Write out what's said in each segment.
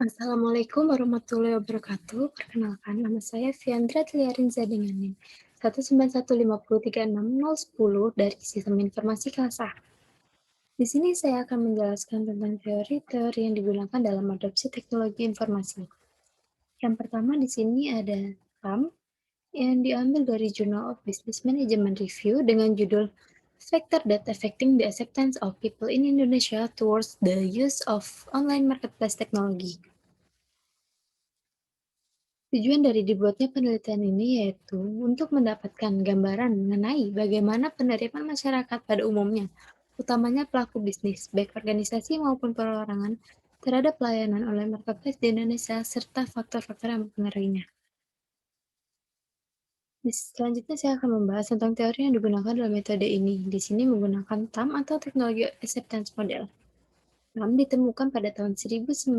Assalamualaikum warahmatullahi wabarakatuh. Perkenalkan, nama saya Fiandra Tliarin Zadenganin, 191503610 dari Sistem Informasi Kelas A. Di sini saya akan menjelaskan tentang teori-teori yang digunakan dalam adopsi teknologi informasi. Yang pertama di sini ada TAM, yang diambil dari Journal of Business Management Review dengan judul Factor that affecting the acceptance of people in Indonesia towards the use of online marketplace technology. Tujuan dari dibuatnya penelitian ini yaitu untuk mendapatkan gambaran mengenai bagaimana penerimaan masyarakat pada umumnya, utamanya pelaku bisnis, baik organisasi maupun perorangan, terhadap pelayanan online marketplace di Indonesia, serta faktor-faktor yang mempengaruhinya. Selanjutnya saya akan membahas tentang teori yang digunakan dalam metode ini. Di sini menggunakan TAM atau Teknologi Acceptance Model. TAM ditemukan pada tahun 1983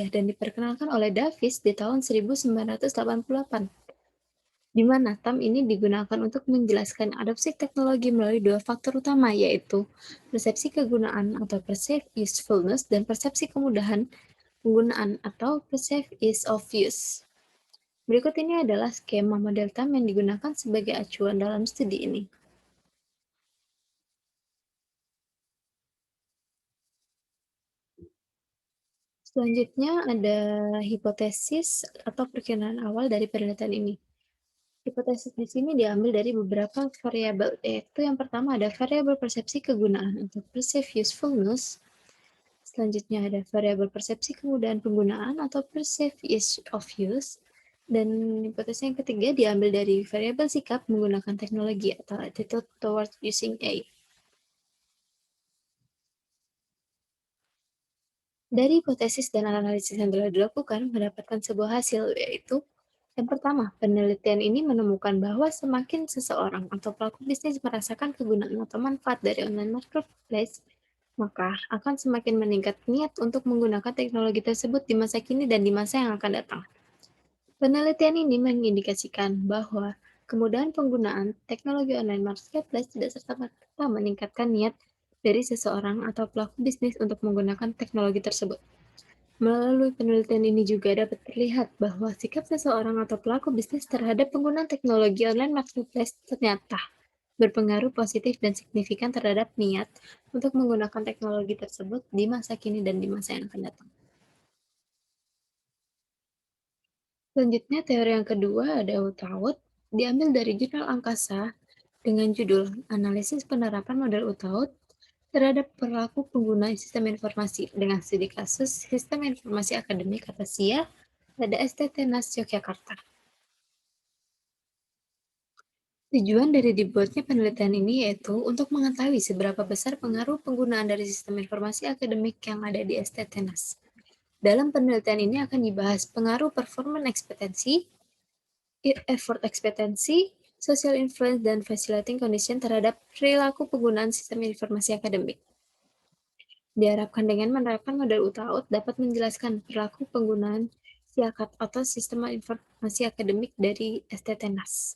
dan diperkenalkan oleh Davis di tahun 1988. Di mana TAM ini digunakan untuk menjelaskan adopsi teknologi melalui dua faktor utama, yaitu persepsi kegunaan atau perceived usefulness dan persepsi kemudahan penggunaan atau perceived ease of use. Berikut ini adalah skema model TAM yang digunakan sebagai acuan dalam studi ini. Selanjutnya ada hipotesis atau perkiraan awal dari penelitian ini. Hipotesis di sini diambil dari beberapa variabel, yaitu yang pertama ada variabel persepsi kegunaan atau perceived usefulness. Selanjutnya ada variabel persepsi kemudahan penggunaan atau perceived ease of use. Dan hipotesis yang ketiga diambil dari variabel sikap menggunakan teknologi atau attitude towards using AI. Dari hipotesis dan analisis yang telah dilakukan, mendapatkan sebuah hasil, yaitu yang pertama, penelitian ini menemukan bahwa semakin seseorang atau pelaku bisnis merasakan kegunaan atau manfaat dari online marketplace, maka akan semakin meningkat niat untuk menggunakan teknologi tersebut di masa kini dan di masa yang akan datang. Penelitian ini mengindikasikan bahwa kemudahan penggunaan teknologi online marketplace tidak serta-merta meningkatkan niat dari seseorang atau pelaku bisnis untuk menggunakan teknologi tersebut. Melalui penelitian ini juga dapat terlihat bahwa sikap seseorang atau pelaku bisnis terhadap penggunaan teknologi online marketplace ternyata berpengaruh positif dan signifikan terhadap niat untuk menggunakan teknologi tersebut di masa kini dan di masa yang akan datang. Selanjutnya, teori yang kedua ada Utaut, diambil dari jurnal Angkasa dengan judul Analisis Penerapan Model Utaut terhadap perilaku pengguna sistem informasi dengan studi kasus Sistem Informasi Akademik atau SIA pada STT NAS Yogyakarta. Tujuan dari dibuatnya penelitian ini yaitu untuk mengetahui seberapa besar pengaruh penggunaan dari sistem informasi akademik yang ada di STT NAS. Dalam penelitian ini akan dibahas pengaruh performance ekspektasi, effort ekspektasi, social influence, dan facilitating condition terhadap perilaku penggunaan sistem informasi akademik. Diharapkan dengan menerapkan model UTAUT dapat menjelaskan perilaku penggunaan SIAKAT atau Sistem Informasi Akademik dari STT NAS.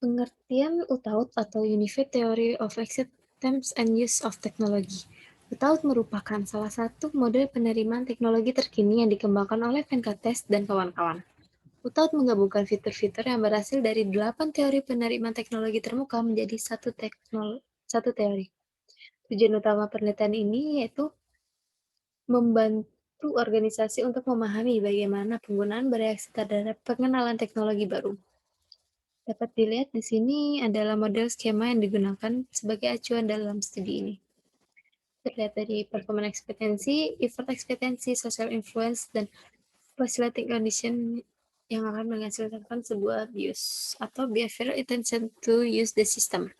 Pengertian UTAUT atau Unified Theory of Acceptance and Use of Technology. UTAUT merupakan salah satu model penerimaan teknologi terkini yang dikembangkan oleh Venkatesh dan kawan-kawan. UTAUT menggabungkan fitur-fitur yang berhasil dari 8 teori penerimaan teknologi termuka menjadi satu teori. Tujuan utama penelitian ini yaitu membantu organisasi untuk memahami bagaimana penggunaan bereaksi terhadap pengenalan teknologi baru. Dapat dilihat di sini adalah model skema yang digunakan sebagai acuan dalam studi ini. Terlihat dari performance ekspektasi, effort ekspektasi, social influence, dan facilitating condition yang akan menghasilkan sebuah use atau behavioral intention to use the system.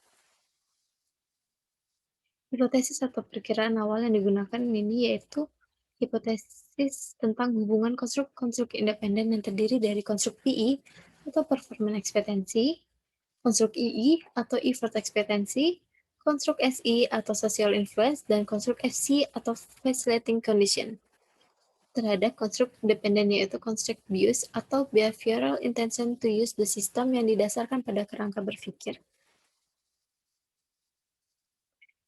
Hipotesis atau perkiraan awal yang digunakan ini yaitu hipotesis tentang hubungan konstruk independen yang terdiri dari konstruk PI atau performance ekspektasi, konstruk II atau effort ekspektasi, konstruk SI atau social influence, dan konstruk FC atau facilitating condition terhadap konstruk dependen yaitu konstruk bias atau behavioral intention to use the system yang didasarkan pada kerangka berpikir.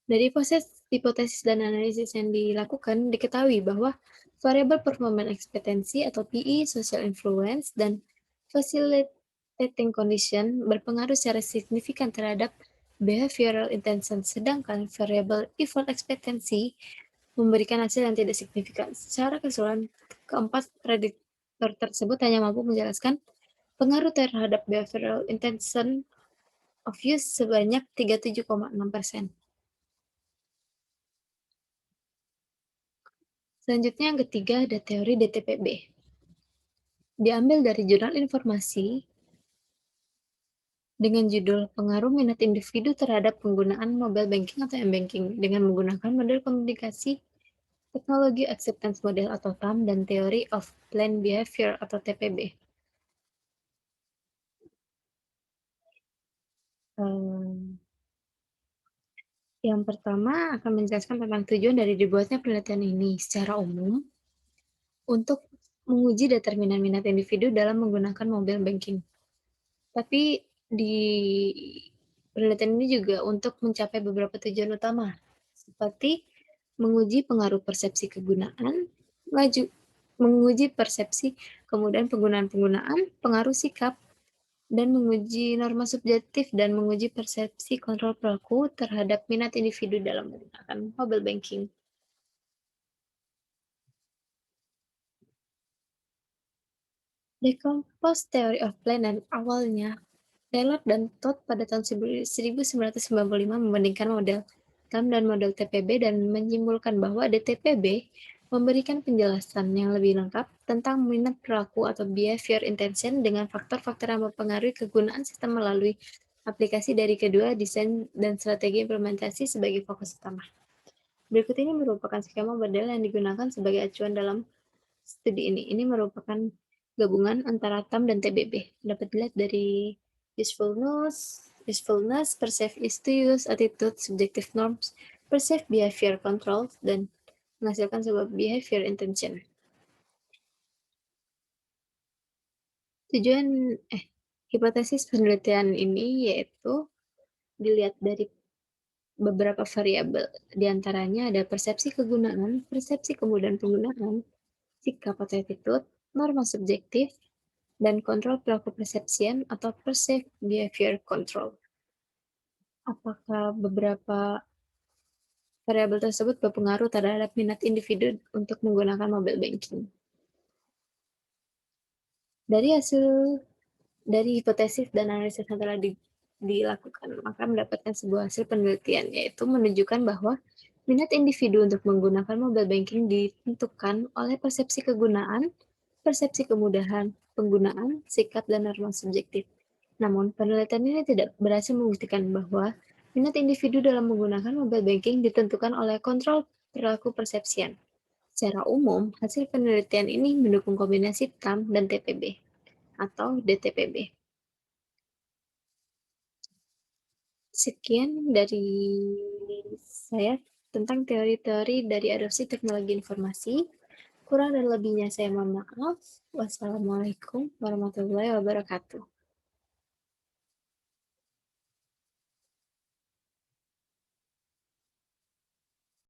Dari proses hipotesis dan analisis yang dilakukan, diketahui bahwa variabel performance expectancy atau PE, social influence, dan facilitating condition berpengaruh secara signifikan terhadap behavioral intention, sedangkan variabel effort expectancy memberikan hasil yang tidak signifikan. Secara keseluruhan, keempat prediktor tersebut hanya mampu menjelaskan pengaruh terhadap behavioral intention of use sebanyak 37,6%. Selanjutnya yang ketiga ada teori DTPB. Diambil dari jurnal informasi dengan judul Pengaruh Minat Individu Terhadap Penggunaan Mobile Banking atau M-Banking dengan menggunakan model komunikasi, teknologi acceptance model atau TAM, dan Theory of Planned Behavior atau TPB. Yang pertama akan menjelaskan tentang tujuan dari dibuatnya penelitian ini secara umum untuk menguji determinan minat individu dalam menggunakan mobile banking. Tapi di penelitian ini juga untuk mencapai beberapa tujuan utama, seperti menguji pengaruh persepsi kegunaan, maju, menguji persepsi, kemudian penggunaan-penggunaan, pengaruh sikap, dan menguji norma subjektif dan menguji persepsi kontrol pelaku terhadap minat individu dalam menggunakan mobile banking. Decompose Theory of Plan dan awalnya Taylor dan Todd pada tahun 1995 membandingkan model TAM dan model TPB dan menyimpulkan bahwa DTPB memberikan penjelasan yang lebih lengkap tentang minat perilaku atau behavior intention dengan faktor-faktor yang mempengaruhi kegunaan sistem melalui aplikasi dari kedua desain dan strategi implementasi sebagai fokus utama. Berikut ini merupakan skema model yang digunakan sebagai acuan dalam studi ini. Ini merupakan gabungan antara TAM dan TBB. Dapat dilihat dari usefulness, perceived is to use, attitude, subjective norms, perceived behavior controls, dan menghasilkan sebuah behavior intention. Tujuan hipotesis penelitian ini yaitu dilihat dari beberapa variabel. Di antaranya ada persepsi kegunaan, persepsi kemudahan penggunaan, sikap atau attitude, norma subjektif, dan kontrol pelaku persepsian atau perceived behavior control. Apakah beberapa variabel tersebut berpengaruh terhadap minat individu untuk menggunakan mobile banking? Dari hasil dari hipotesis dan analisis yang telah dilakukan, maka mendapatkan sebuah hasil penelitian, yaitu menunjukkan bahwa minat individu untuk menggunakan mobile banking ditentukan oleh persepsi kegunaan, persepsi kemudahan penggunaan, sikap, dan norma subjektif. Namun, penelitian ini tidak berhasil membuktikan bahwa minat individu dalam menggunakan mobile banking ditentukan oleh kontrol perilaku persepsian. Secara umum, hasil penelitian ini mendukung kombinasi TAM dan TPB atau DTPB. Sekian dari saya tentang teori-teori dari adopsi teknologi informasi. Kurang dan lebihnya saya mohon maaf. Wassalamualaikum warahmatullahi wabarakatuh.